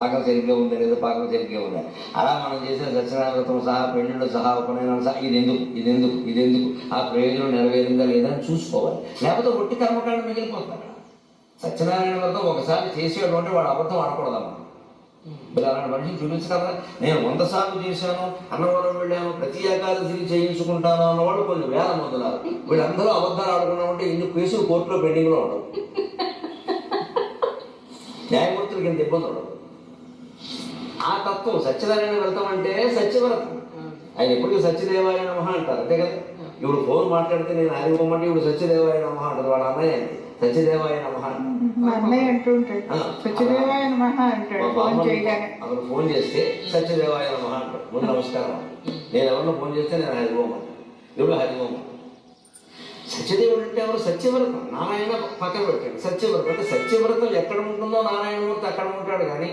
పాకం సరిగ్గా ఉందా లేదా పాకం సరిగ్గా ఉందా అలా మనం చేసిన సత్యనారాయణ వ్రతం సహా పెళ్ళిళ్ళు సహా ఉపనయనం సహా ఇదెందుకు ఆ ప్రయోజనం నెరవేరిందా లేదా అని చూసుకోవాలి. లేకపోతే ఒట్టి కర్మకాండ మిగిలిపోతాడు. సత్యనారాయణ వ్రతం ఒకసారి చేసేటువంటి వాడు అబద్ధం అనకూడదమ్మా. మీరు అలాంటి మనిషిని చూపించగలరా? నేను 100 సార్లు చేశాను, అన్నవరం వెళ్ళాను, ప్రతి ఏకాదశికి చేయించుకుంటాను అన్నవాడు కొన్ని వేల మందున్నారు. వీళ్ళందరూ అబద్ధాలు ఆడుకున్నామంటే ఇన్ని కేసులు కోర్టులో పెండింగ్లో ఉండవు. న్యాయమూర్తులకి ఇంత ఇబ్బంది ఉండదు. ఆ తత్వం సత్యనారాయణ వ్రతం అంటే సత్యవ్రతం. ఆయన ఎప్పటికీ సత్యదేవాయ నమః అంటారు, అంతే కదా. ఇప్పుడు ఫోన్ మాట్లాడితే నేను హరిఓమంటే ఇప్పుడు సత్యదేవాయ నమః అంటారు. వాళ్ళ అన్నయ్య అండి సత్యదేవాయ నమః అక్కడ ఫోన్ చేస్తే సత్యదేవాయ నమః అంటారు. ముందు నమస్కారం. నేను ఎవరినో ఫోన్ చేస్తే నేను హరిఓమం, ఇప్పుడు హరిఓమం. సత్యదేవుడు అంటే ఎవరు? సత్యవ్రతం. నారాయణ పక్కన పెట్టాడు. సత్యవ్రతం అంటే సత్యవ్రతం ఎక్కడ ఉంటుందో నారాయణమూర్తి అక్కడ ఉంటాడు. కానీ